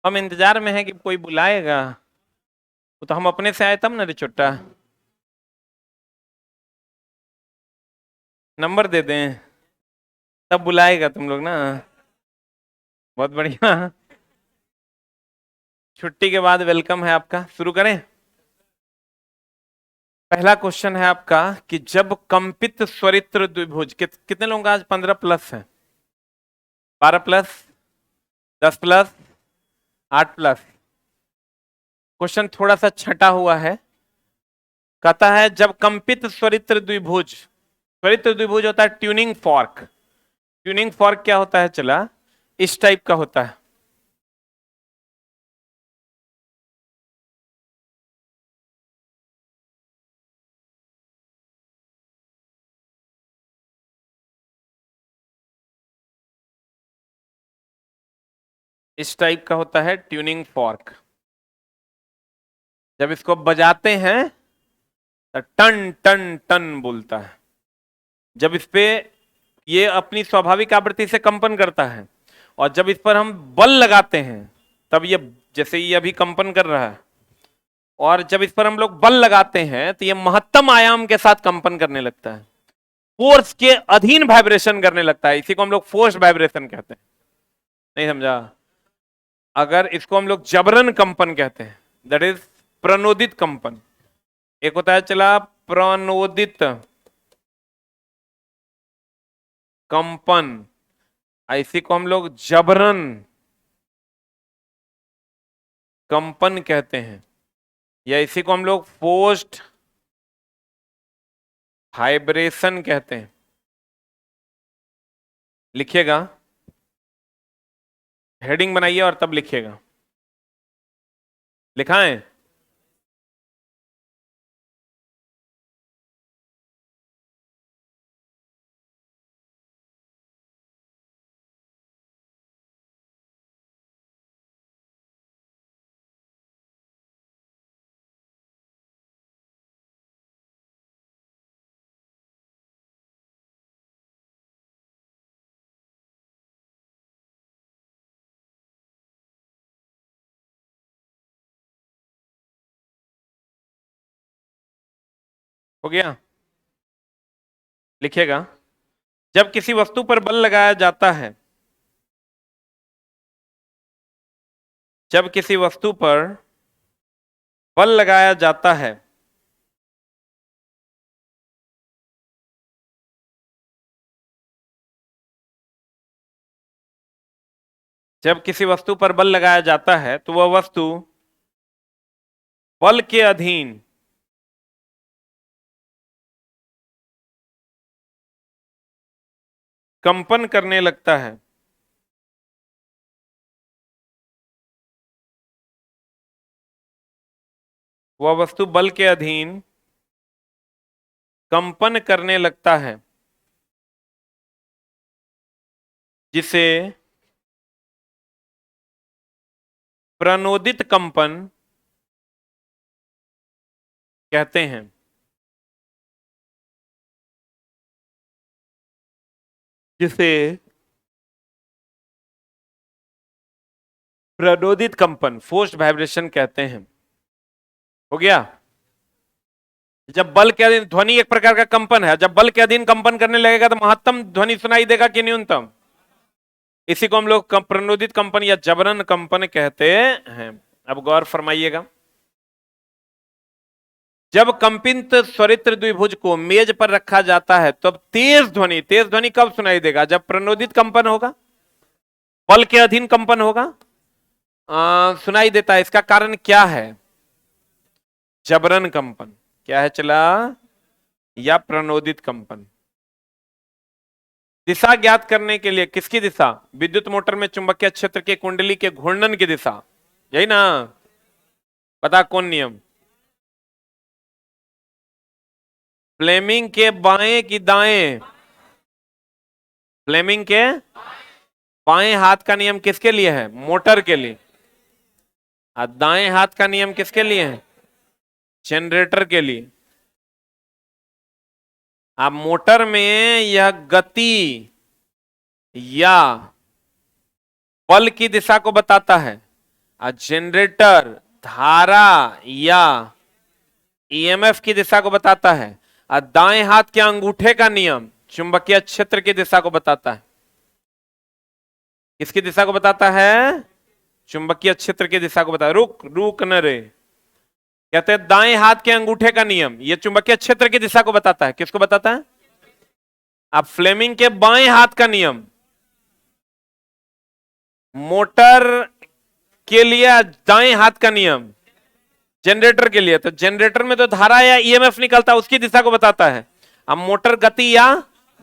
हम इंतजार में हैं कि कोई बुलाएगा। वो तो हम अपने से आए तब ना रे चुट्टा। नंबर दे दें तब बुलाएगा तुम लोग ना। बहुत बढ़िया। छुट्टी के बाद वेलकम है आपका। शुरू करें। पहला क्वेश्चन है आपका कि जब कंपित स्वरित्र द्विभुज कितने लोगों का आज 15 प्लस है? 12 प्लस, 10 प्लस, 8 प्लस। क्वेश्चन थोड़ा सा छटा हुआ है। कहता है जब कंपित स्वरित्र द्विभुज, स्वरित्र द्विभुज होता है ट्यूनिंग फॉर्क। ट्यूनिंग फॉर्क क्या होता है? चला इस टाइप का होता है। इस टाइप का होता है ट्यूनिंग फॉर्क। जब इसको बजाते हैं तो टन टन टन बोलता है। जब इस पे ये अपनी स्वाभाविक आवृत्ति से कंपन करता है और जब इस पर हम बल लगाते हैं तब ये, जैसे ये अभी कंपन कर रहा है, और जब इस पर हम लोग बल लगाते हैं तो ये महत्तम आयाम के साथ कंपन करने लगता है, फोर्स के अधीन वाइब्रेशन करने लगता है। इसी को हम लोग फोर्स वाइब्रेशन कहते हैं। नहीं समझा? अगर इसको हम लोग जबरन कंपन कहते हैं, दैट इज प्रणोदित कंपन। एक होता है चला प्रणोदित कंपन, इसी को हम लोग जबरन कंपन कहते हैं, या इसी को हम लोग फोर्स्ड वाइब्रेशन कहते हैं। लिखिएगा, हेडिंग बनाइए और तब लिखिएगा। लिखाएं? हो गया? लिखिएगा, जब किसी वस्तु पर बल लगाया जाता है, जब किसी वस्तु पर बल लगाया जाता है जब किसी वस्तु पर बल लगाया जाता है तो वह वस्तु बल के अधीन कंपन करने लगता है। वह वस्तु बल के अधीन कंपन करने लगता है, जिसे प्रणोदित कंपन कहते हैं। जिसे प्रणोदित कंपन, फोर्स्ड वाइब्रेशन कहते हैं। हो गया? जब बल के अधीन, ध्वनि एक प्रकार का कंपन है, जब बल के अधीन कंपन करने लगेगा तो महत्तम ध्वनि सुनाई देगा कि न्यूनतम? इसी को हम लोग प्रणोदित कंपन या जबरन कंपन कहते हैं। अब गौर फरमाइएगा, जब कंपित स्वरित्र द्विभुज को मेज पर रखा जाता है तब तेज ध्वनि कब सुनाई देगा? जब प्रणोदित कंपन होगा, बल के अधीन कंपन होगा, सुनाई देता है। इसका कारण क्या है? जबरन कंपन। क्या है चला? या प्रणोदित कंपन। दिशा ज्ञात करने के लिए, किसकी दिशा? विद्युत मोटर में चुंबकीय क्षेत्र के कुंडली के घूर्णन की दिशा, यही ना? पता कौन नियम? फ्लेमिंग के बाएं की दाएं? फ्लेमिंग के बाएं हाथ का नियम किसके लिए है? मोटर के लिए। और दाएं हाथ का नियम किसके लिए है? जनरेटर के लिए। अब मोटर में यह गति या बल की दिशा को बताता है, जनरेटर धारा या ईएमएफ की दिशा को बताता है। दाएं हाथ के अंगूठे का नियम चुंबकीय क्षेत्र की दिशा को बताता है। किसकी दिशा को बताता है? चुंबकीय क्षेत्र की दिशा को बताता है। रुक रुक न रे, कहते हैं दाएं हाथ के अंगूठे का नियम, ये चुंबकीय क्षेत्र की दिशा को बताता है। किसको बताता है? अब फ्लेमिंग के बाएं हाथ का नियम मोटर के लिए, दाएं हाथ का नियम जनरेटर के लिए, तो जनरेटर में तो धारा या ईएमएफ निकलता है, उसकी दिशा को बताता है। अब मोटर गति या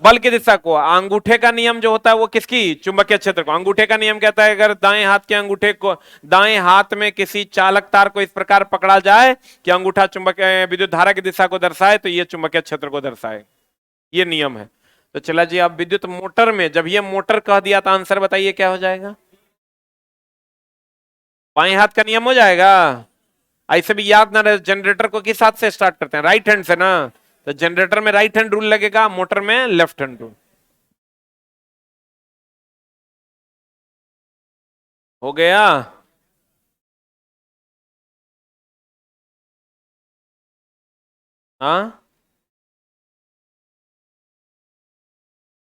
बल की दिशा को, अंगूठे का नियम जो होता है वो किसकी? चुंबकीय क्षेत्र को। अंगूठे का नियम कहता है अगर दाएं हाथ के अंगूठे को, दाएं हाथ में किसी चालक तार को इस प्रकार पकड़ा जाए कि अंगूठा चुंबकीय विद्युत धारा की दिशा को दर्शाए तो ये चुंबकीय क्षेत्र को दर्शाए, ये नियम है। तो चला जी, अब विद्युत मोटर में जब ये मोटर कह दिया तो आंसर बताइए क्या हो जाएगा? बाएं हाथ का नियम हो जाएगा। ऐसे भी याद ना रहे, जनरेटर को किस हाथ से स्टार्ट करते हैं? राइट हैंड से ना, तो जनरेटर में राइट हैंड रूल लगेगा, मोटर में लेफ्ट हैंड रूल। हो गया? हाँ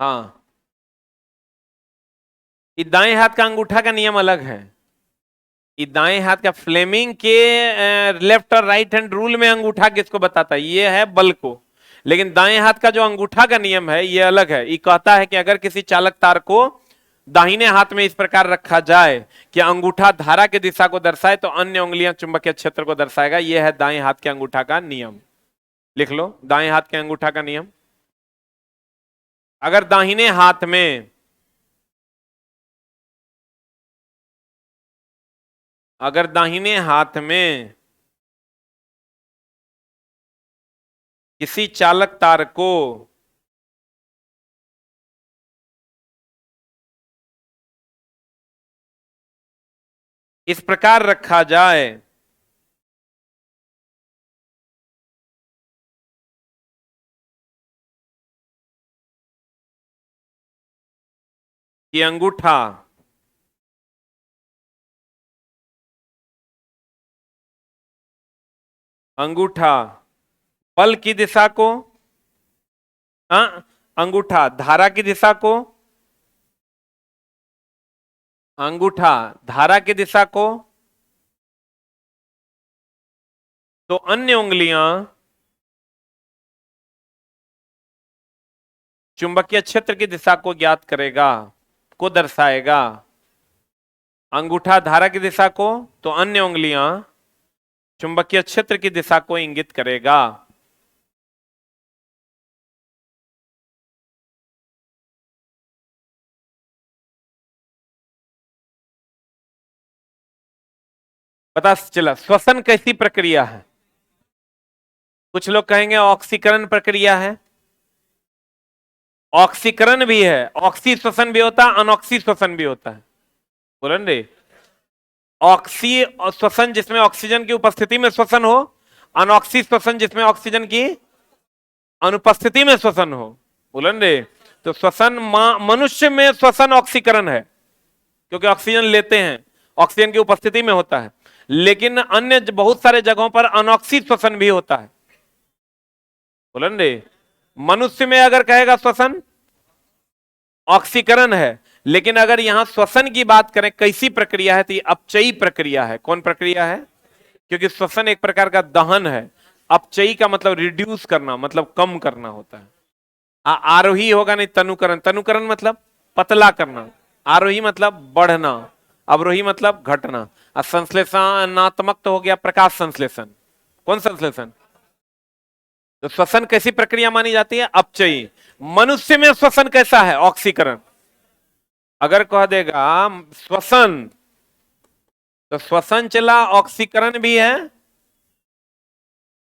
हाँ, ये दाएं हाथ का अंगूठा का नियम अलग है। ये दाएं हाथ का फ्लेमिंग के लेफ्ट और राइट हैंड रूल में अंगूठा किसको बताता है? ये है बल को। लेकिन दाएं हाथ का जो अंगूठा का नियम है ये अलग है। ये कहता है कि अगर किसी चालक तार को दाहिने हाथ में इस प्रकार रखा जाए कि अंगूठा धारा की दिशा को दर्शाए तो अन्य उंगलियां चुंबकीय क्षेत्र को दर्शाएगा। यह है दाएं हाथ के अंगूठा का नियम। लिख लो दाएं हाथ के अंगूठा का नियम। अगर दाहिने हाथ में, अगर दाहिने हाथ में किसी चालक तार को इस प्रकार रखा जाए कि अंगूठा अंगूठा बल की दिशा को, अंगूठा धारा की दिशा को, अंगूठा धारा की दिशा को, तो अन्य उंगलियां चुंबकीय क्षेत्र की दिशा को ज्ञात करेगा, को दर्शाएगा। अंगूठा धारा की दिशा को तो अन्य उंगलियां चुंबकीय क्षेत्र की दिशा को इंगित करेगा। पता चला श्वसन कैसी प्रक्रिया है? कुछ लोग कहेंगे ऑक्सीकरण प्रक्रिया है। ऑक्सीकरण भी है, ऑक्सी श्वसन भी होता है, अनऑक्सी श्वसन भी होता है। बोलन रे, ऑक्सी श्वसन जिसमें ऑक्सीजन की उपस्थिति में श्वसन हो, अनऑक्सी श्वसन जिसमें ऑक्सीजन की अनुपस्थिति में श्वसन हो। बोलन रे, तो श्वसन मनुष्य में श्वसन ऑक्सीकरण है क्योंकि ऑक्सीजन लेते हैं, ऑक्सीजन की उपस्थिति में होता है। लेकिन अन्य बहुत सारे जगहों पर अनऑक्सी श्वसन भी होता है। बोलन रे, मनुष्य में अगर कहेगा श्वसन ऑक्सीकरण है, लेकिन अगर यहां श्वसन की बात करें कैसी प्रक्रिया है तो ये अपचयी प्रक्रिया है। कौन प्रक्रिया है? क्योंकि श्वसन एक प्रकार का दहन है। अपचयी का मतलब रिड्यूस करना, मतलब कम करना होता है। आरोही होगा नहीं तनुकरण, तनुकरण मतलब पतला करना, आरोही मतलब बढ़ना, अवरोही मतलब घटना। संश्लेषणात्मक तो हो गया प्रकाश संश्लेषण। कौन संश्लेषण? तो श्वसन कैसी प्रक्रिया मानी जाती है? अपचयी। मनुष्य में श्वसन कैसा है? ऑक्सीकरण। अगर कह देगा श्वसन, तो श्वसन चला, ऑक्सीकरण भी है,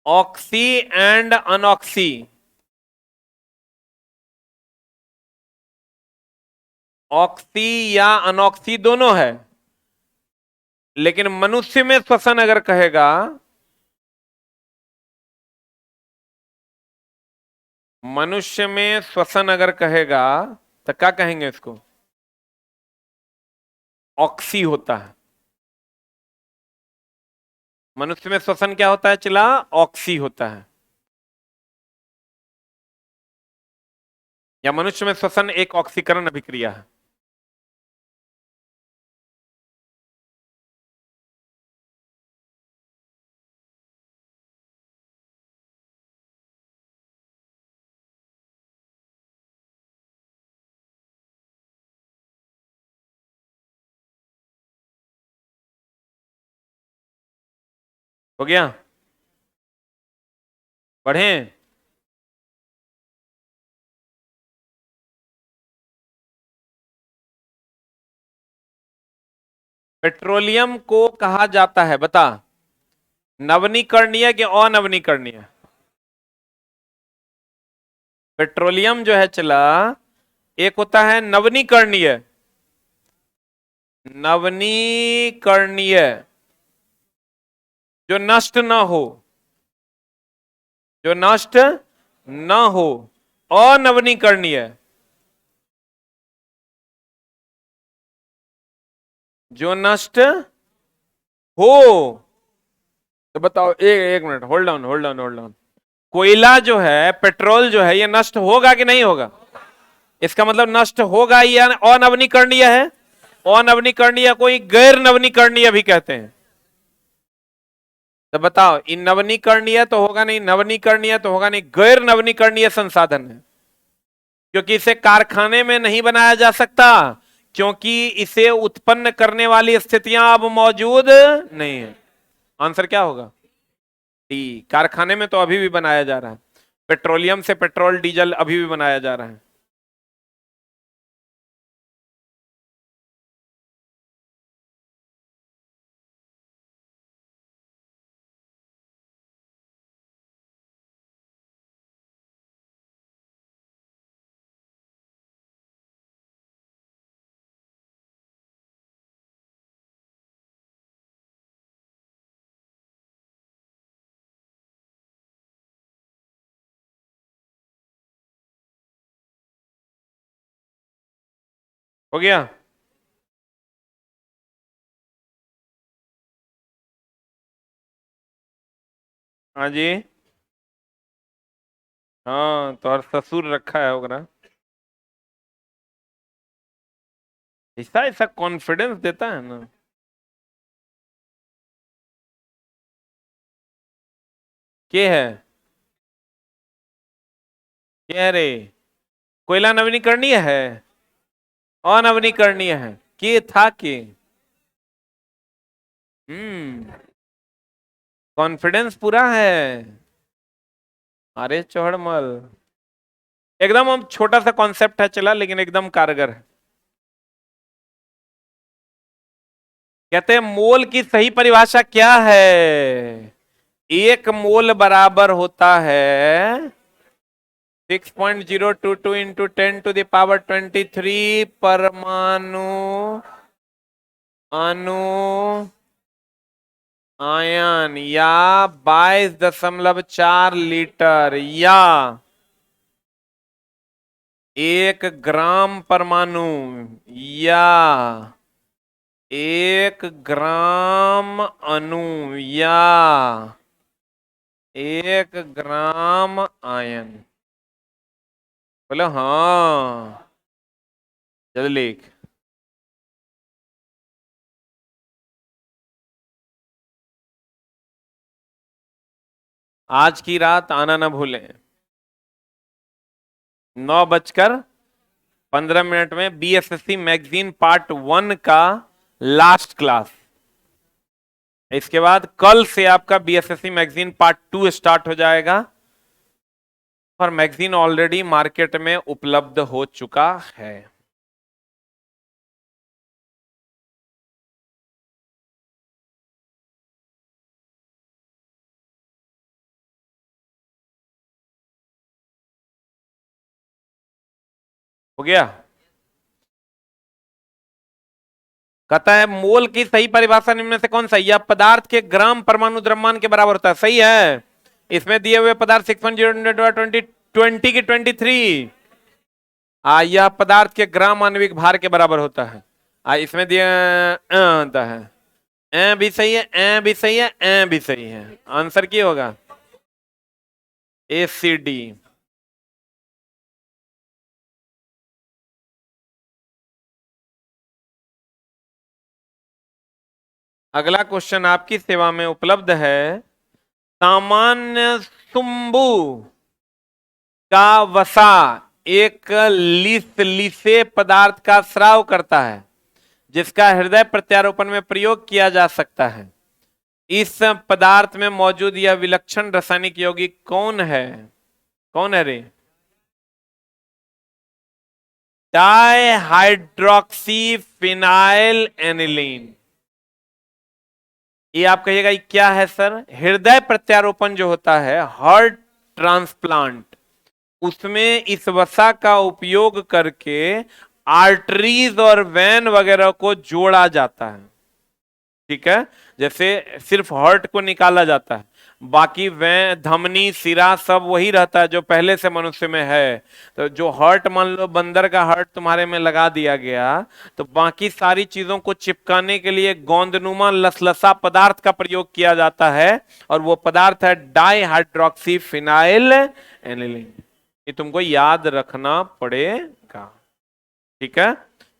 ऑक्सी एंड अनऑक्सी, ऑक्सी या अनऑक्सी दोनों है। लेकिन मनुष्य में श्वसन अगर कहेगा, मनुष्य में श्वसन अगर कहेगा तो क्या कहेंगे इसको? ऑक्सी होता है। मनुष्य में श्वसन क्या होता है चिला? ऑक्सी होता है। या मनुष्य में श्वसन एक ऑक्सीकरण अभिक्रिया है। हो गया? पढ़ें? पेट्रोलियम को कहा जाता है, बता, नवनीकरणीय कि अनवनीकरणीय? पेट्रोलियम जो है चला, एक होता है नवनीकरणीय, नवनीकरणीय जो नष्ट ना हो, जो नष्ट ना हो, अनवनीकरणीय जो नष्ट हो। तो बताओ, एक minute, hold on hold on hold on. कोयला जो है, पेट्रोल जो है, ये नष्ट होगा कि नहीं होगा? इसका मतलब नष्ट होगा या अनवनीकरणीय है? अनवनीकरणीय कोई गैर नवनीकरणीय भी कहते हैं। तो बताओ, इन नवनीकरणीय तो होगा नहीं, नवनीकरणीय तो होगा नहीं, गैर नवनीकरणीय संसाधन है, क्योंकि इसे कारखाने में नहीं बनाया जा सकता, क्योंकि इसे उत्पन्न करने वाली स्थितियां अब मौजूद नहीं है। आंसर क्या होगा? डी, कारखाने में तो अभी भी बनाया जा रहा है, पेट्रोलियम से पेट्रोल डीजल अभी भी बनाया जा रहा है। हो गया? हाँ जी। हाँ, तो हर ससुर रखा है होगा। ऐसा ऐसा कॉन्फिडेंस देता है ना। के है? क्या रे? कोयला नवीनीकरणीय है? अनवनीकरणीय है? के था के? कॉन्फिडेंस पूरा है। अरे चौड़मल, एकदम हम छोटा सा कॉन्सेप्ट है चला, लेकिन एकदम कारगर है। कहते हैं मोल की सही परिभाषा क्या है? एक मोल बराबर होता है 6.022 इंटू 10⁻23 परमाणु अणु आयन, या 22.4 लीटर, या 1 ग्राम परमाणु, या 1 ग्राम अणु, या 1 ग्राम आयन। बोलो हाँ, जल्दी लिख। आज की रात आना ना भूलें, 9:15 में बीएसएससी मैगजीन पार्ट 1 का लास्ट क्लास। इसके बाद कल से आपका बीएसएससी मैगजीन पार्ट 2 स्टार्ट हो जाएगा, और मैगजीन ऑलरेडी मार्केट में उपलब्ध हो चुका है। हो गया? कहता है मोल की सही परिभाषा निम्न में से कौन सा? यह पदार्थ के ग्राम परमाणु द्रव्यमान के बराबर होता है। सही है। इसमें दिए हुए पदार्थ 6.020 की 23, यह पदार्थ के ग्राम आणविक भार के बराबर होता है। इसमें दिया होता है ए भी सही है, ए भी सही है, ए भी सही है। आंसर क्या होगा? ACD। अगला क्वेश्चन आपकी सेवा में उपलब्ध है। सामान्य सुम्बु का वसा एक लिसे पदार्थ का स्राव करता है जिसका हृदय प्रत्यारोपण में प्रयोग किया जा सकता है। इस पदार्थ में मौजूद यह विलक्षण रासायनिक यौगिक कौन है? कौन है रे? Di hydroxy phenyl aniline. ये आप कहिएगा ये क्या है सर? हृदय प्रत्यारोपण जो होता है, हार्ट ट्रांसप्लांट, उसमें इस वसा का उपयोग करके आर्टरीज और वेन वगैरह को जोड़ा जाता है। ठीक है, जैसे सिर्फ हार्ट को निकाला जाता है, बाकी वेन, धमनी, सिरा सब वही रहता है जो पहले से मनुष्य में है। तो जो हार्ट, मान लो बंदर का हार्ट तुम्हारे में लगा दिया गया, तो बाकी सारी चीजों को चिपकाने के लिए गोंदनुमा लसलसा पदार्थ का प्रयोग किया जाता है, और वो पदार्थ है डाई हाइड्रोक्सी फिनाइल एनिलीन। ये तुमको याद रखना पड़ेगा। ठीक है,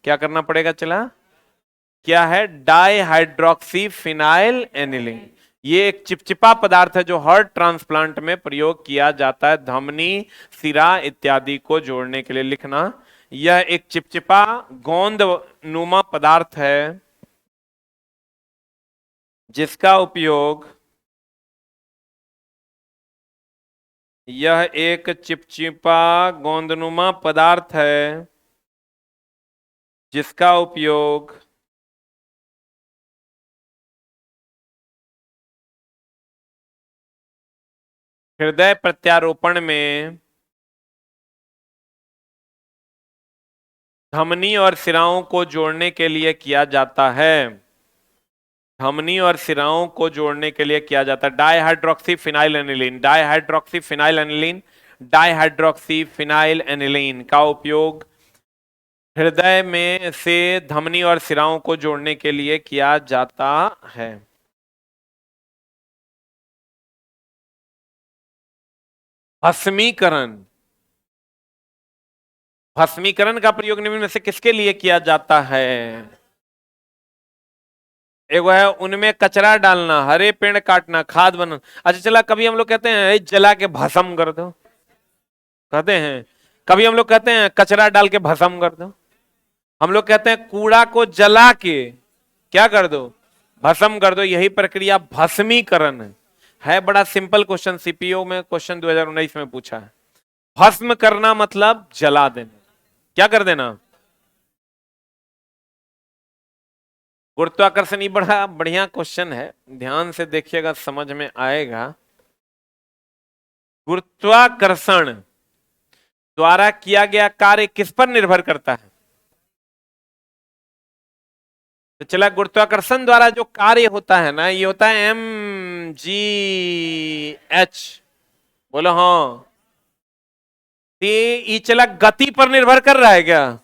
क्या करना पड़ेगा? चला, क्या है? Di hydroxy phenyl aniline. ये एक चिपचिपा पदार्थ है जो हार्ट ट्रांसप्लांट में प्रयोग किया जाता है, धमनी, सिरा इत्यादि को जोड़ने के लिए। लिखना, यह एक चिपचिपा गोंद नुमा पदार्थ है जिसका उपयोग, यह एक चिपचिपा गोंदनुमा पदार्थ है जिसका उपयोग हृदय प्रत्यारोपण में धमनी और सिराओं को जोड़ने के लिए किया जाता है। धमनी और सिराओं को जोड़ने के लिए किया जाता है। Dihydroxy phenyl aniline, dihydroxy phenyl aniline, dihydroxy phenyl aniline का उपयोग हृदय में से धमनी और सिराओं को जोड़ने के लिए किया जाता है। भस्मीकरण, भस्मीकरण का प्रयोग निम्न में से किसके लिए किया जाता है? एगो है उनमें कचरा डालना, हरे पेड़ काटना, खाद बनाना। अच्छा चला, कभी हम लोग कहते हैं जला के भस्म कर दो, कहते हैं। कभी हम लोग कहते हैं कचरा डाल के भस्म कर दो। हम लोग कहते हैं कूड़ा को जला के क्या कर दो? भस्म कर दो। यही प्रक्रिया भस्मीकरण है। बड़ा सिंपल क्वेश्चन, सीपीओ में क्वेश्चन 2019 में पूछा है। भस्म करना मतलब जला देना, क्या कर देना? गुरुत्वाकर्षण, ये बड़ा बढ़िया क्वेश्चन है, ध्यान से देखिएगा समझ में आएगा। गुरुत्वाकर्षण द्वारा किया गया कार्य किस पर निर्भर करता है? तो चला, गुरुत्वाकर्षण द्वारा जो कार्य होता है ना, ये होता है mgh। बोलो हाँ। ये चला गति पर निर्भर कर रहा है क्या?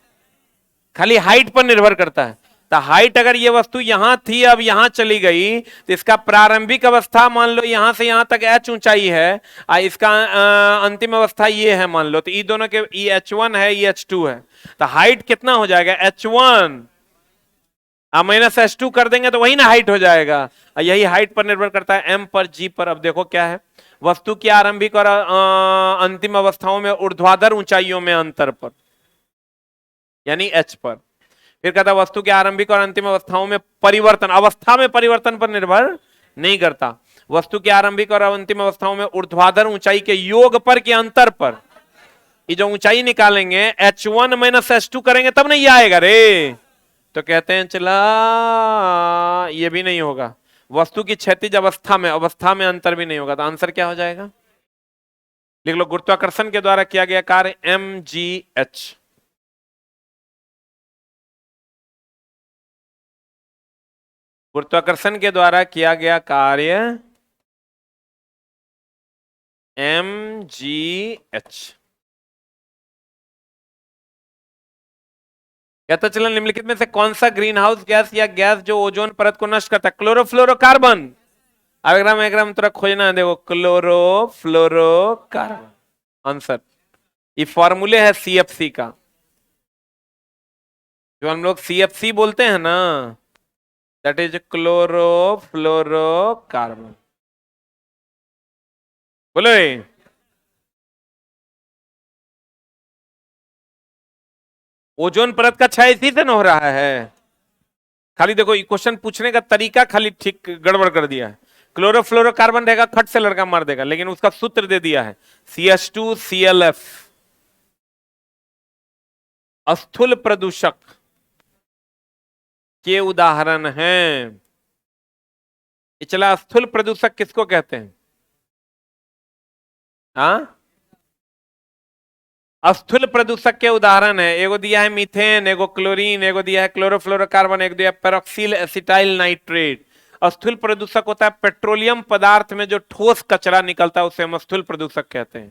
खाली हाइट पर निर्भर करता है। तो हाइट, अगर ये वस्तु यहां थी, अब यहां चली गई, तो इसका प्रारंभिक अवस्था मान लो यहां से यहां तक h ऊंचाई है, इसका अंतिम अवस्था ये है मान लो, तो ये दोनों के, ये h1 है, ये h2 है। तो हाइट कितना हो जाएगा? h1 -h2 कर देंगे तो वही ना हाइट हो जाएगा। यही हाइट पर निर्भर करता है, m पर, g पर। अब देखो क्या है, वस्तु की आरंभिक और अंतिम अवस्थाओं में ऊर्ध्वाधर ऊंचाइयों में अंतर पर, यानी h पर। फिर कहता है वस्तु के आरंभिक और अंतिम अवस्थाओं में परिवर्तन, अवस्था में परिवर्तन पर निर्भर नहीं करता। वस्तु की आरंभिक और अंतिम अवस्थाओं में ऊर्ध्वाधर ऊंचाई के योग पर के अंतर पर, ये जो ऊंचाई निकालेंगे h1 -h2 करेंगे तब नहीं आएगा रे। तो कहते हैं चला ये भी नहीं होगा। वस्तु की क्षैतिज अवस्था में अंतर भी नहीं होगा। तो आंसर क्या हो जाएगा? लिख लो, गुरुत्वाकर्षण के द्वारा किया गया कार्य mgh। गुरुत्वाकर्षण के द्वारा किया गया कार्य mgh। कहता चला निम्नलिखित में से कौन सा ग्रीन हाउस गैस या गैस जो ओजोन परत को नष्ट करता है? क्लोरोफ्लोरोकार्बन। अगर हम थोड़ा खोजना है, देखो क्लोरोफ्लोरोकार्बन आंसर। ये फॉर्मूले है सीएफसी का, जो हम लोग सीएफसी बोलते हैं ना, दैट इज क्लोरोफ्लोरोकार्बन। बोलो ओजोन परत का क्षय इसी से न हो रहा है। खाली देखो ये क्वेश्चन पूछने का तरीका खाली ठीक गड़बड़ कर दिया है। क्लोरोफ्लोरोकार्बन रहेगा खट से लड़का मार देगा, लेकिन उसका सूत्र दे दिया है CH2Clf। स्थूल प्रदूषक के उदाहरण हैं। चला स्थूल प्रदूषक किसको कहते हैं? हाँ, स्थूल प्रदूषक के उदाहरण है, एगो दिया है मीथेन, एगो क्लोरीन, एगो दिया है क्लोरोफ्लोरोकार्बन, एक दिया है पेरोक्सिल एसिटाइल नाइट्रेट। स्थूल प्रदूषक होता है पेट्रोलियम पदार्थ में जो ठोस कचरा निकलता है, उसे हम स्थूल प्रदूषक कहते हैं।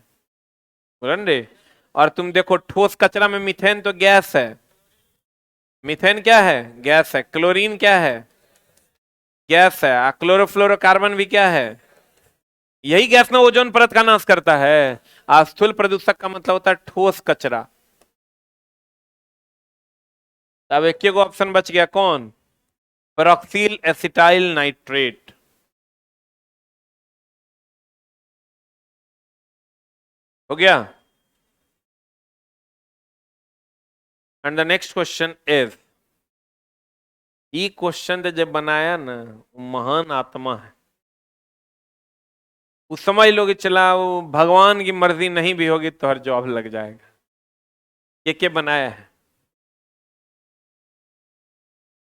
बोलन रे। और तुम देखो ठोस कचरा में मीथेन तो गैस है, मीथेन क्या है? गैस है। क्लोरीन क्या है? गैस है। क्लोरोफ्लोरोकार्बन भी क्या है? यही गैस ना ओजोन परत का नाश करता है। स्थूल प्रदूषक का मतलब होता है ठोस कचरा। अब एक को ऑप्शन बच गया, कौन? पेरोक्सिल एसिटाइल नाइट्रेट। हो गया। And the next question is, ये क्वेश्चन जब बनाया ना, महान आत्मा है, उस समझ लो कि चला वो भगवान की मर्जी नहीं भी होगी तो हर जॉब लग जाएगा। ये क्या बनाया है?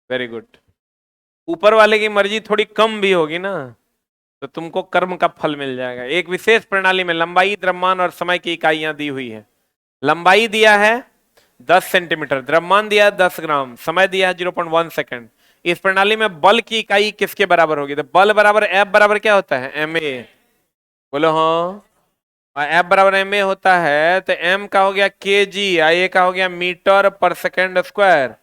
Very good. ऊपर वाले की मर्जी थोड़ी कम भी होगी ना, तो तुमको कर्म का फल मिल जाएगा। एक विशेष प्रणाली में लंबाई, द्रव्यमान और समय की इकाइयां दी हुई है। लंबाई दिया है 10 सेंटीमीटर, द्रव्यमान दिया है 10 ग्राम, समय दिया है 0.1 सेकंड। इस प्रणाली में बल की इकाई किसके बराबर होगी? तो बल बराबर एफ बराबर क्या होता है? MA। बोलो हाँ। और एफ बराबर MA होता है, तो एम का हो गया kg, ए का हो गया मीटर पर सेकंड स्क्वायर।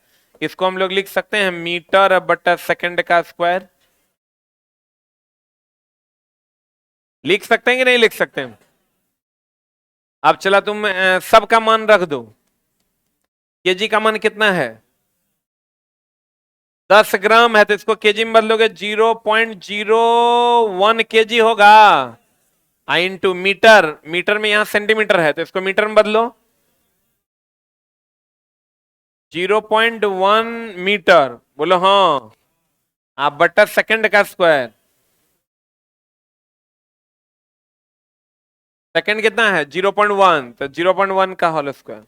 इसको हम लोग लिख सकते हैं मीटर बटा सेकंड का स्क्वायर। लिख सकते हैं कि नहीं लिख सकते हैं? अब चला तुम सबका मान रख दो। केजी का मान कितना है? 10 ग्राम है, तो इसको केजी में बदलोगे 0.01 kg होगा। इंटू मीटर, मीटर में यहां सेंटीमीटर है, तो इसको मीटर में बदलो। 0.1 मीटर। बोलो हाँ। आप बटा सेकंड का स्क्वायर। सेकंड कितना है? 0.1, तो 0.1 का होल स्क्वायर।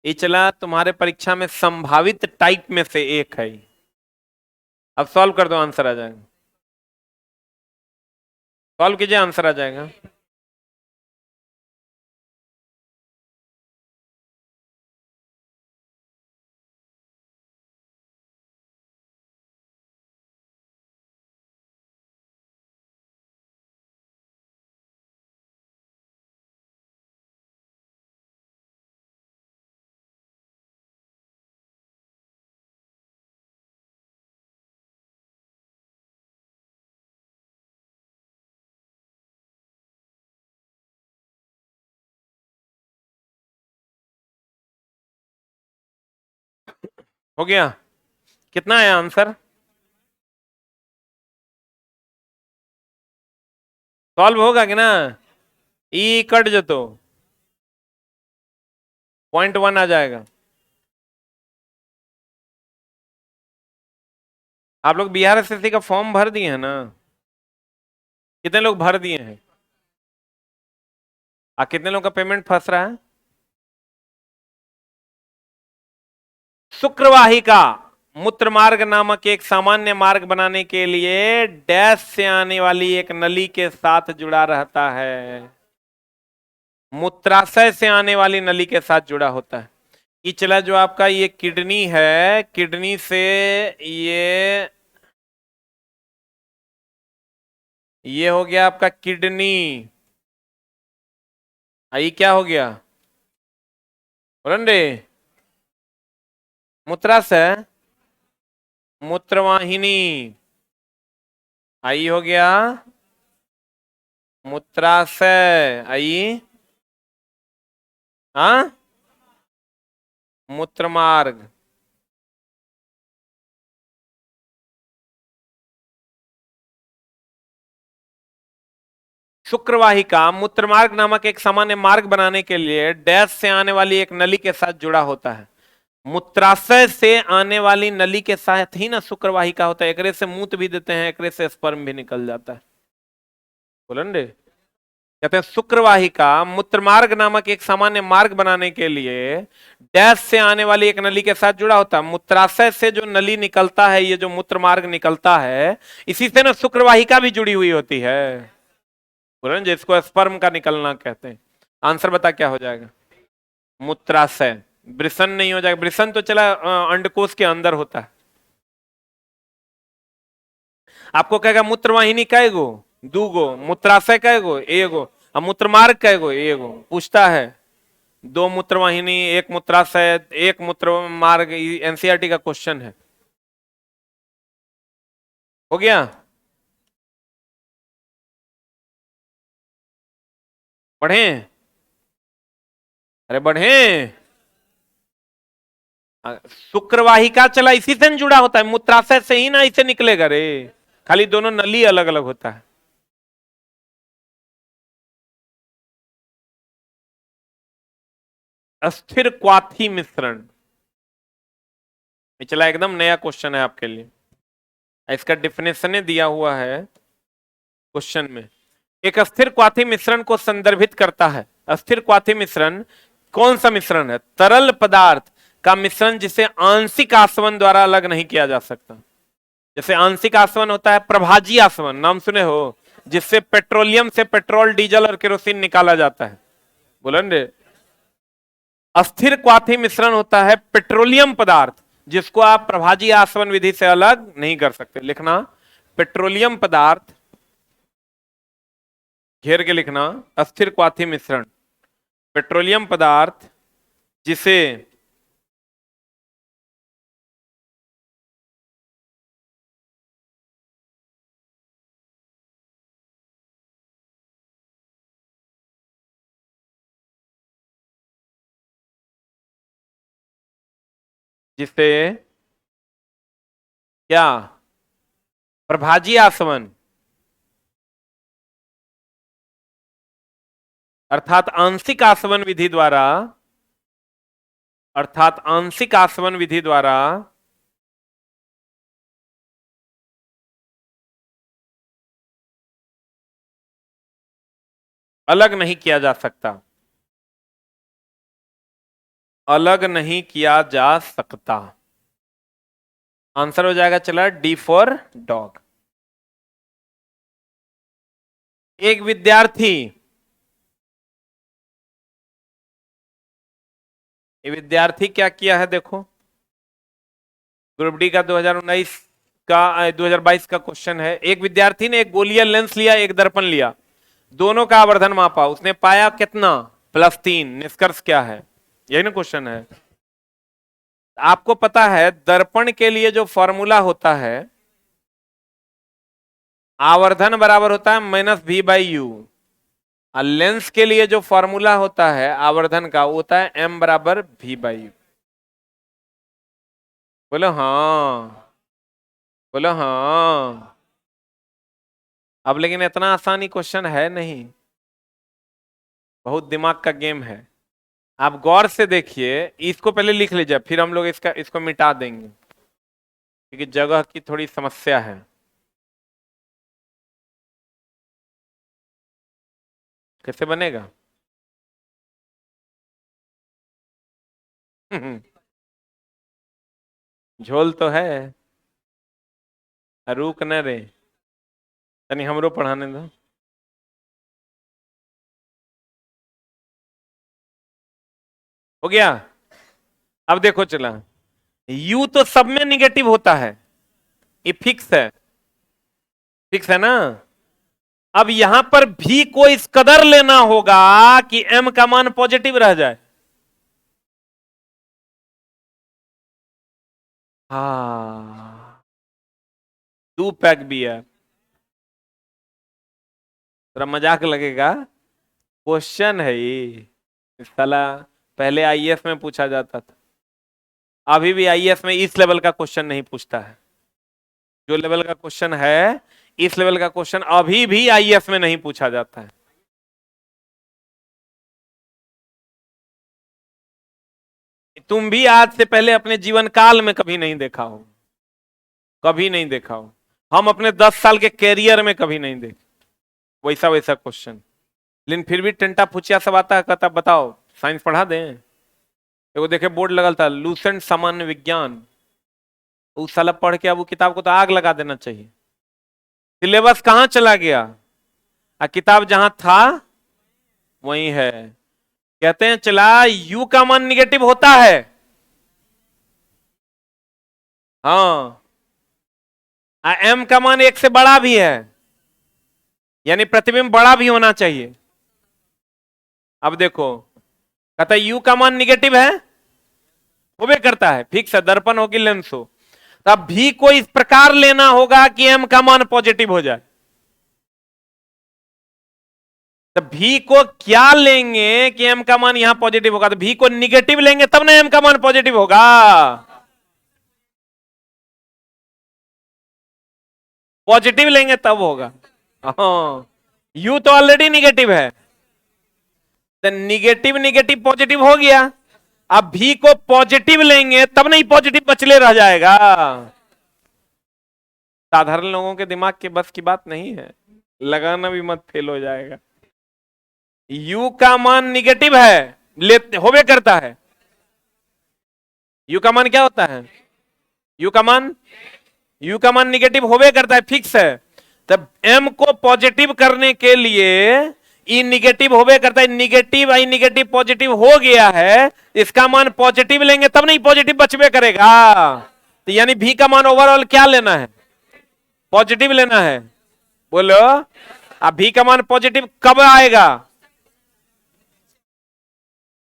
ये चला तुम्हारे परीक्षा में संभावित टाइप में से एक है। अब सॉल्व कर दो, आंसर आ जाएगा। सॉल्व कीजिए, आंसर आ जाएगा। हो गया। कितना है आंसर? सॉल्व होगा कि ना? ई कट जो तो 0.1 आ जाएगा। आप लोग बिहार एसएससी का फॉर्म भर दिए हैं ना? कितने लोग भर दिए हैं? कितने लोग का पेमेंट फंस रहा है? शुक्रवाहिका मूत्र मार्ग नामक एक सामान्य मार्ग बनाने के लिए डैश से आने वाली एक नली के साथ जुड़ा रहता है। मूत्राशय से आने वाली नली के साथ जुड़ा होता है। ये चला जो आपका ये किडनी है, किडनी से ये हो गया आपका किडनी। ये क्या हो गया? बोलन रे, मूत्राशय, मूत्रवाहिनी, आई हो गया, मूत्राशय आई, हाँ, मूत्रमार्ग, शुक्रवाहिका मूत्रमार्ग नामक एक सामान्य मार्ग बनाने के लिए डैश से आने वाली एक नली के साथ जुड़ा होता है। मूत्राशय से आने वाली नली के साथ ही ना शुक्रवाहिका होता है, एकरे से मूत्र भी देते हैं, एकरे से स्पर्म भी निकल जाता है। बोलन रे, कहते हैं शुक्रवाहिका मूत्रमार्ग नामक एक सामान्य मार्ग बनाने के लिए डैश से आने वाली एक नली के साथ जुड़ा होता है। मूत्राशय से जो नली निकलता है, ये जो मूत्रमार्ग निकलता है, इसी से ना शुक्रवाहिका भी जुड़ी हुई होती है, बोलन, जिसको स्पर्म का निकलना कहते हैं। आंसर बता क्या हो जाएगा? मूत्राशय। वृषण नहीं हो जाएगा, वृषण तो चला अंडकोश के अंदर होता है। आपको कहेगा मूत्रवाहिनी कैगो? दूगो। मूत्राशय कैगो? एगो। अब मूत्रमार्ग कैगो? एगो। पूछता है दो मूत्रवाहिनी, एक मूत्राशय, एक मूत्रमार्ग, एनसीईआरटी का क्वेश्चन है। हो गया? बढ़े? अरे बढ़े। शुक्रवाहिका चला इसी से जुड़ा होता है, मूत्राशय से ही ना इसे निकलेगा रे, खाली दोनों नली अलग अलग होता है। अस्थिर क्वाथी मिश्रण, ये चला एकदम नया क्वेश्चन है आपके लिए, इसका डिफिनेशन दिया हुआ है क्वेश्चन में। एक अस्थिर क्वाथी मिश्रण को संदर्भित करता है। अस्थिर क्वाथी मिश्रण कौन सा मिश्रण है? तरल पदार्थ का मिश्रण जिसे आंशिक आसवन द्वारा अलग नहीं किया जा सकता। जैसे आंशिक आसवन होता है प्रभाजी आसवन, नाम सुने हो, जिससे पेट्रोलियम से पेट्रोल, डीजल और केरोसिन निकाला जाता है। बोलन रे, अस्थिर क्वाथी मिश्रण होता है पेट्रोलियम पदार्थ जिसको आप प्रभाजी आसवन विधि से अलग नहीं कर सकते। लिखना पेट्रोलियम पदार्थ, घेर के लिखना, अस्थिर क्वाथी मिश्रण पेट्रोलियम पदार्थ जिसे जिसे क्या प्रभाजी आसवन अर्थात आंशिक आसवन विधि द्वारा, अर्थात आंशिक आसवन विधि द्वारा अलग नहीं किया जा सकता, अलग नहीं किया जा सकता। आंसर हो जाएगा चला डी फॉर डॉग। एक विद्यार्थी, ये विद्यार्थी क्या किया है देखो, ग्रुप डी का 2019 का 2022 का क्वेश्चन है। एक विद्यार्थी ने एक गोलीय लेंस लिया, एक दर्पण लिया, दोनों का आवर्धन मापा, उसने पाया कितना? +3। निष्कर्ष क्या है? यही ना क्वेश्चन है। आपको पता है दर्पण के लिए जो फॉर्मूला होता है, आवर्धन बराबर होता है -v/u, और लेंस के लिए जो फॉर्मूला होता है आवर्धन का, वो होता है m बराबर v/u। बोलो हाँ, बोलो हाँ। अब लेकिन इतना आसानी क्वेश्चन है नहीं, बहुत दिमाग का गेम है। आप गौर से देखिए, इसको पहले लिख लीजिए, फिर हम लोग इसको मिटा देंगे क्योंकि जगह की थोड़ी समस्या है। कैसे बनेगा? झोल तो है, रुक न रे, यानी हमरो पढ़ाने दो। हो गया? अब देखो चला, यू तो सब में निगेटिव होता है, ये फिक्स है, फिक्स है ना। अब यहां पर भी को इस कदर लेना होगा कि m का मान पॉजिटिव रह जाए। हाँ, 2 पैक बियर। थोड़ा मजाक लगेगा, क्वेश्चन है ये। इस साला पहले आईएएस में पूछा जाता था, अभी भी आईएएस में इस लेवल का क्वेश्चन नहीं पूछता है। जो लेवल का क्वेश्चन है, इस लेवल का क्वेश्चन अभी भी आईएएस में नहीं पूछा जाता है। तुम भी आज से पहले अपने जीवन काल में कभी नहीं देखा हो, कभी नहीं देखा हो। हम अपने 10 साल के कैरियर में कभी नहीं देखे वैसा वैसा क्वेश्चन। लेकिन फिर भी टेंटा फुचिया सब आता है, कहता बताओ साइंस पढ़ा दें। देखो देखे बोर्ड लगल था लूसेंट सामान्य विज्ञान, उस साला पढ़ के अब वो किताब को तो आग लगा देना चाहिए। सिलेबस कहां चला गया, किताब जहां था वही है। कहते हैं चला यू का मान निगेटिव होता है, हाँ, एम का मान 1 से बड़ा भी है, यानी प्रतिबिंब बड़ा भी होना चाहिए। अब देखो कहता है यू का मान निगेटिव है, होबे करता है, फिक्स है, दर्पण हो कि लेंस हो। तब भी को इस प्रकार लेना होगा कि एम का मान पॉजिटिव हो जाए। तो भी को क्या लेंगे कि एम का मान यहां पॉजिटिव होगा, तो भी को निगेटिव लेंगे तब ना एम का मान पॉजिटिव होगा। पॉजिटिव लेंगे तब होगा। हाँ, यू तो ऑलरेडी निगेटिव है, तो निगेटिव निगेटिव पॉजिटिव हो गया। अब भी को पॉजिटिव लेंगे तब नहीं पॉजिटिव बचले रह जाएगा। साधारण लोगों के दिमाग के बस की बात नहीं है, लगाना भी मत, फेल हो जाएगा। यू का मान निगेटिव है, लेते होबे करता है। यू का मान क्या होता है, यू का मान, यू का मान निगेटिव होबे करता है, फिक्स है। तब एम को पॉजिटिव करने के लिए ई निगेटिव होबे करता है, निगेटिव आई निगेटिव पॉजिटिव हो गया है, इसका मान पॉजिटिव लेंगे तब नहीं पॉजिटिव बचबे करेगा। तो यानी भी का मान ओवरऑल क्या लेना है, पॉजिटिव लेना है। बोलो अब भी का मान पॉजिटिव कब आएगा,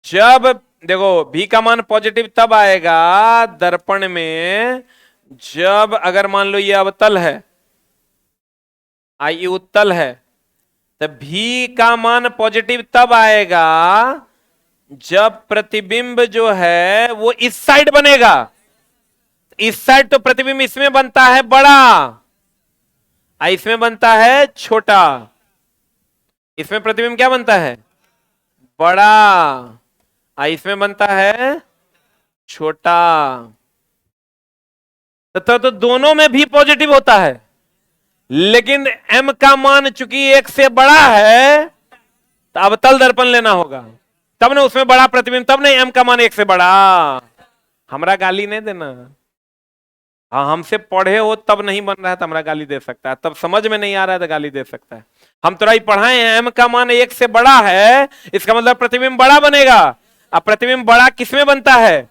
जब देखो भी का मान पॉजिटिव तब आएगा दर्पण में, जब अगर मान लो ये अवतल है, ये उत्तल है, तो भी का मान पॉजिटिव तब आएगा जब प्रतिबिंब जो है वो इस साइड बनेगा। इस साइड तो प्रतिबिंब इसमें बनता है बड़ा, इसमें बनता है छोटा। इसमें प्रतिबिंब क्या बनता है, बड़ा, इसमें बनता है छोटा। तो दोनों में भी पॉजिटिव होता है, लेकिन m का मान चूंकि 1 से बड़ा है तो अवतल दर्पण लेना होगा, तब ना उसमें बड़ा प्रतिबिंब, तब नहीं m का मान 1 से बड़ा। हमरा गाली नहीं देना, हाँ हमसे पढ़े हो तब नहीं बन रहा है तो हमरा गाली दे सकता है, तब समझ में नहीं आ रहा है तो गाली दे सकता है। हम तो ही पढ़ाए हैं m का मान 1 से बड़ा है, इसका मतलब प्रतिबिंब बड़ा बनेगा। अब प्रतिबिंब बड़ा किसमें बनता है,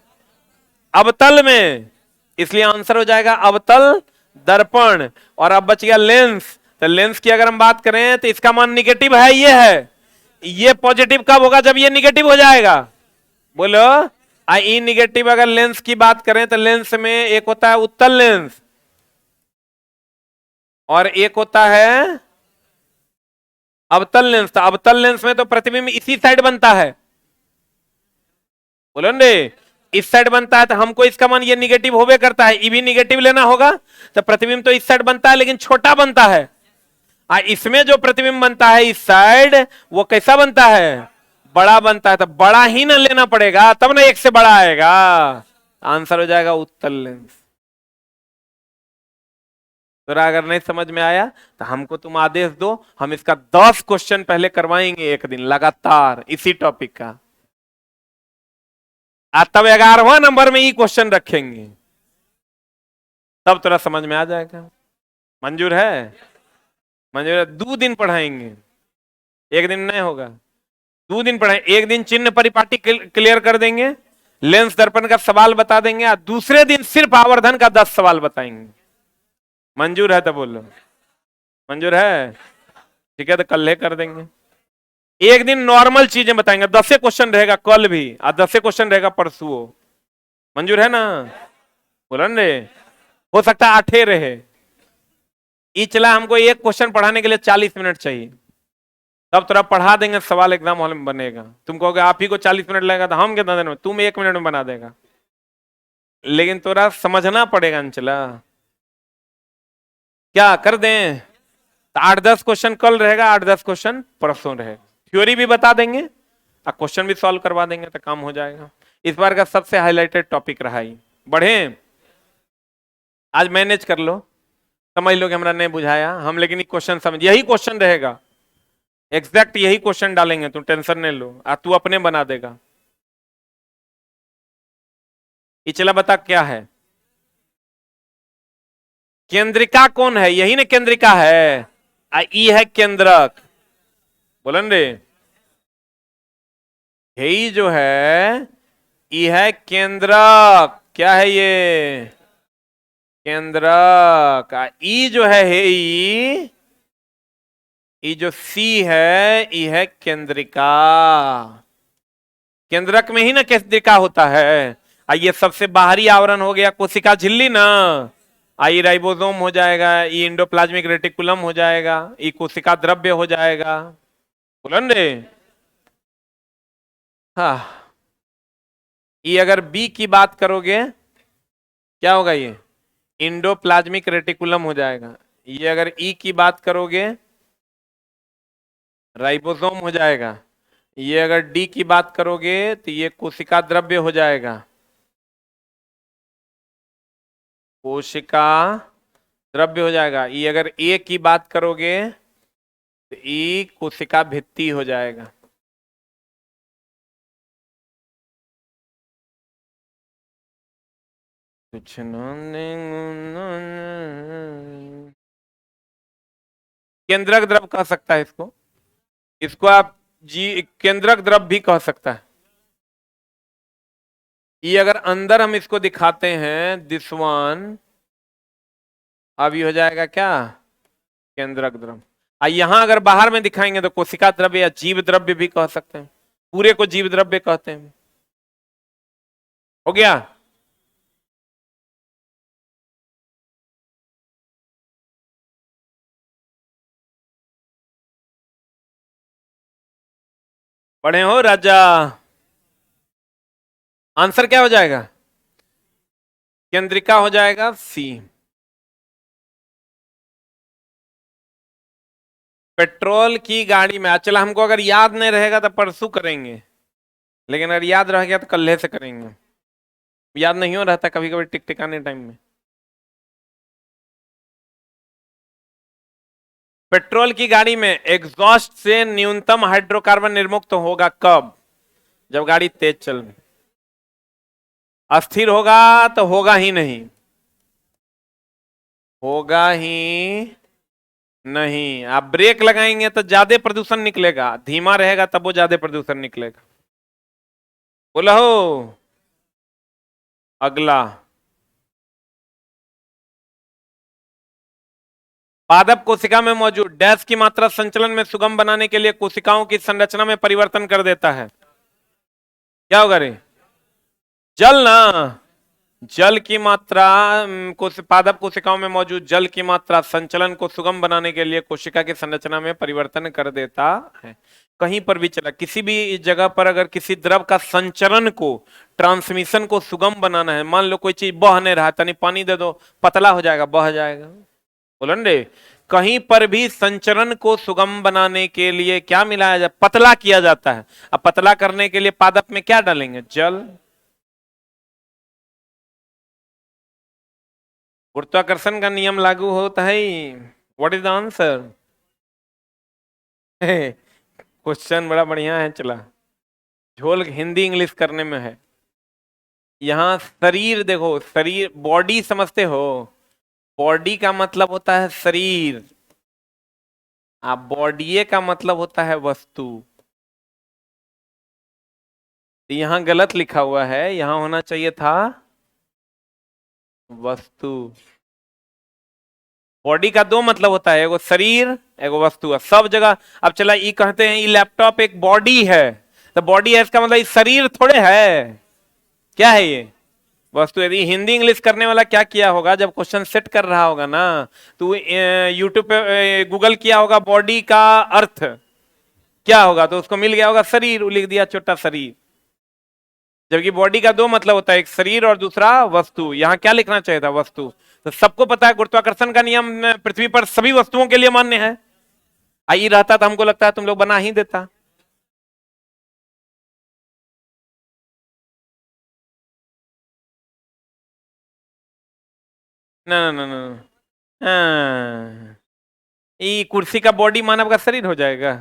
अवतल में, इसलिए आंसर हो जाएगा अवतल दर्पण। और अब बच गया लेंस, तो लेंस की अगर हम बात करें तो इसका मान निगेटिव है, ये पॉजिटिव कब होगा, जब ये निगेटिव हो जाएगा। बोलो ई निगेटिव। अगर लेंस की बात करें तो लेंस में एक होता है उत्तल लेंस और एक होता है अवतल लेंस। तो अवतल लेंस में तो प्रतिबिंब इसी साइड बनता है, बोलो ने इस साइड बनता है, तो हमको इसका मान ये निगेटिव होबे करता है, ये भी निगेटिव लेना होगा। तो प्रतिबिंब तो इस साइड बनता है लेकिन छोटा बनता है, इसमें जो प्रतिबिंब बनता है इस साइड वो कैसा बनता है, बड़ा बनता है। तो बड़ा ही ना लेना पड़ेगा तब ना 1 से बड़ा आएगा, आंसर हो जाएगा उत्तल लेंस। तो अगर नहीं समझ में आया तो हमको तुम आदेश दो, हम इसका 10 क्वेश्चन पहले करवाएंगे एक दिन लगातार इसी टॉपिक का, तब 11वां नंबर में ये क्वेश्चन रखेंगे, तब थोड़ा समझ में आ जाएगा। मंजूर है, मंजूर है। 2 दिन पढ़ाएंगे, एक दिन नहीं होगा, 2 दिन पढ़ाएंगे। एक दिन चिन्ह परिपाटी क्लियर कर देंगे, लेंस दर्पण का सवाल बता देंगे, और दूसरे दिन सिर्फ आवर्धन का 10 सवाल बताएंगे। मंजूर है तो बोलो, मंजूर है, ठीक है तो कल कर देंगे। एक दिन नॉर्मल चीजें बताएंगे, 10 क्वेश्चन रहेगा कल भी और 10 क्वेश्चन रहेगा परसों। मंजूर है ना। बोलन रे, हो सकता है 8 रहे। ई चला हमको एक क्वेश्चन पढ़ाने के लिए 40 मिनट चाहिए, तब थोड़ा पढ़ा देंगे, सवाल एग्जाम हॉल में बनेगा। तुम कहोगे आप ही को 40 मिनट लगेगा, तो हम कितना देर में, तुम 1 मिनट में बना देगा। लेकिन थोड़ा समझना पड़ेगा अंचला। क्या कर दें? तो 8-10 क्वेश्चन कल रहेगा, 8-10 क्वेश्चन परसों रहेगा। थ्योरी भी बता देंगे और क्वेश्चन भी सॉल्व करवा देंगे, तो काम हो जाएगा। इस बार का सबसे हाईलाइटेड टॉपिक रहा ही। बढ़े, आज मैनेज कर लो, समझ लो कि हमरा नहीं बुझाया हम, लेकिन क्वेश्चन समझ, यही क्वेश्चन रहेगा, एग्जैक्ट यही क्वेश्चन डालेंगे, तुम टेंशन नहीं लो, आ तू अपने बना देगा। ये चला बता क्या है? केंद्रिका कौन है? यही ना केंद्रिका है। ई है केंद्रक। बोलन रे, यही जो है ई है केंद्रक। क्या है ये? केंद्रक। ई जो है ई जो सी है, ई है केंद्रिका। केंद्रक में ही ना केंद्रिका होता है। ये सबसे बाहरी आवरण हो गया कोशिका झिल्ली ना, आई राइबोसोम हो जाएगा, ई इंडोप्लाज्मिक रेटिकुलम हो जाएगा, ई कोशिका द्रव्य हो जाएगा। बोलन रे, हाँ। ये अगर बी की बात करोगे क्या होगा? ये इंडोप्लाज्मिक रेटिकुलम हो जाएगा। ये अगर ई की बात करोगे राइबोसोम हो जाएगा। ये अगर डी की बात करोगे तो ये कोशिका द्रव्य हो जाएगा। कोशिका द्रव्य हो जाएगा। ये अगर ए की बात करोगे तो ई कोशिका भित्ति हो जाएगा। कुछ केंद्रक द्रव कह सकता है इसको। इसको आप जी केंद्रक द्रव भी कह सकता है। ये अगर अंदर हम इसको दिखाते हैं, दिस वन, अब ये हो जाएगा क्या? केंद्रक द्रव। यहां अगर बाहर में दिखाएंगे तो कोशिका द्रव्य या जीव द्रव्य भी कह सकते हैं। पूरे को जीव द्रव्य कहते हैं। हो गया? पढ़े हो राजा? आंसर क्या हो जाएगा? केंद्रिका हो जाएगा सी। पेट्रोल की गाड़ी में, चला हमको अगर याद नहीं रहेगा तो परसों करेंगे, लेकिन अगर याद रह गया तो कल से करेंगे। याद नहीं हो रहता कभी कभी टिक टिकाने टाइम में। पेट्रोल की गाड़ी में एग्जॉस्ट से न्यूनतम हाइड्रोकार्बन निर्मुक्त होगा कब? जब गाड़ी तेज चल रही। अस्थिर होगा तो होगा ही नहीं, होगा ही नहीं। आप ब्रेक लगाएंगे तो ज्यादा प्रदूषण निकलेगा, धीमा रहेगा तब वो ज्यादा प्रदूषण निकलेगा। बोला हो। अगला, पादप कोशिका में मौजूद डैश की मात्रा संचलन में सुगम बनाने के लिए कोशिकाओं की संरचना में परिवर्तन कर देता है। क्या होगा रे? जल ना। जल की मात्रा पादप कोशिकाओं में मौजूद जल की मात्रा संचलन को सुगम बनाने के लिए कोशिका की संरचना में परिवर्तन कर देता है। कहीं पर भी चला, किसी भी जगह पर अगर किसी द्रव का संचरण को, ट्रांसमिशन को सुगम बनाना है, मान लो कोई चीज बह नहीं रहा, तनी पानी दे दो, पतला हो जाएगा, बह जाएगा। बोलन रे, कहीं पर भी संचरण को सुगम बनाने के लिए क्या मिलाया जाए? पतला किया जाता है। अब पतला करने के लिए पादप में क्या डालेंगे? जल। गुरुत्वाकर्षण का नियम लागू होता है। What is the answer? Question बड़ा बढ़िया है। चला, झोल हिंदी इंग्लिश करने में है। यहां शरीर देखो, शरीर बॉडी समझते हो? बॉडी का मतलब होता है शरीर, आप बॉडी का मतलब होता है वस्तु। तो यहां गलत लिखा हुआ है, यहां होना चाहिए था वस्तु। बॉडी का दो मतलब होता है, एगो शरीर, एगो वस्तु है सब जगह। अब चला, ये कहते हैं ये लैपटॉप एक बॉडी है, तो बॉडी है इसका मतलब ये शरीर थोड़े है। क्या है ये? वस्तु। यदि हिंदी इंग्लिश करने वाला क्या किया होगा, जब क्वेश्चन सेट कर रहा होगा ना, तो यूट्यूब पे गूगल किया होगा बॉडी का अर्थ क्या होगा, तो उसको मिल गया होगा शरीर, लिख दिया छोटा शरीर। जबकि बॉडी का दो मतलब होता है, एक शरीर और दूसरा वस्तु। यहां क्या लिखना चाहिए था, वस्तु। तो सबको पता है गुरुत्वाकर्षण का नियम पृथ्वी पर सभी वस्तुओं के लिए मान्य है। आई रहता तो हमको लगता है तुम लोग बना ही देता। ना ना ना ना, हाँ, ये कुर्सी का बॉडी मानव का शरीर हो जाएगा।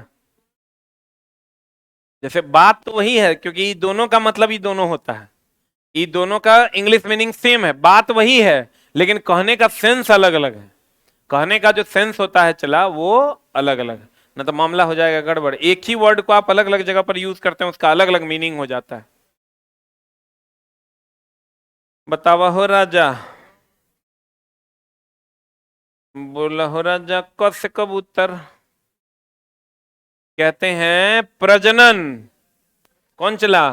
जैसे बात तो वही है, क्योंकि दोनों का मतलब ये दोनों होता है, ये दोनों का इंग्लिश मीनिंग सेम है, बात वही है, लेकिन कहने का सेंस अलग अलग है। कहने का जो सेंस होता है चला, वो अलग अलग है, ना तो मामला हो जाएगा गड़बड़। एक ही वर्ड को आप अलग अलग जगह पर यूज करते हैं, उसका अलग अलग मीनिंग हो जाता है। बतावा हो राजा, बोला हो राजा, कस कबूतर। कहते हैं प्रजनन, कौन चला,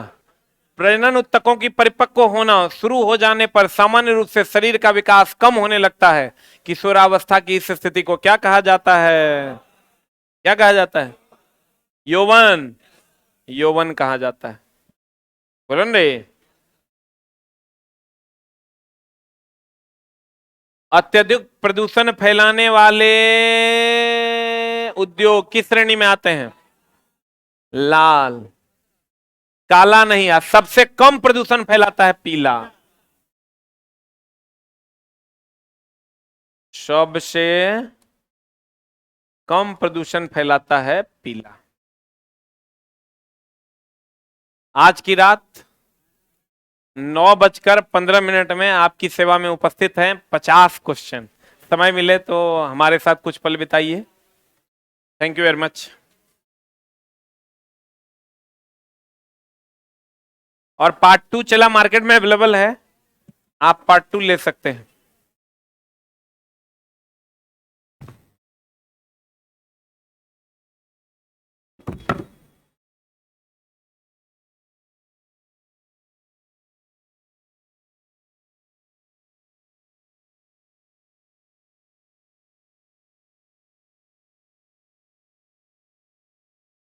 प्रजनन ऊतकों की परिपक्व होना शुरू हो जाने पर सामान्य रूप से शरीर का विकास कम होने लगता है। किशोरावस्था की इस स्थिति को क्या कहा जाता है, क्या कहा जाता है, यौवन, यौवन कहा जाता है। बोलो रे। अत्यधिक प्रदूषण फैलाने वाले उद्योग किस श्रेणी में आते हैं, लाल। काला नहीं है, सबसे कम प्रदूषण फैलाता है पीला। सबसे कम प्रदूषण फैलाता है पीला। आज की रात 9:15 में आपकी सेवा में उपस्थित हैं 50 क्वेश्चन। समय मिले तो हमारे साथ कुछ पल बिताइए। Thank you very much. और पार्ट 2 चला, मार्केट में अवेलेबल है, आप पार्ट 2 ले सकते हैं।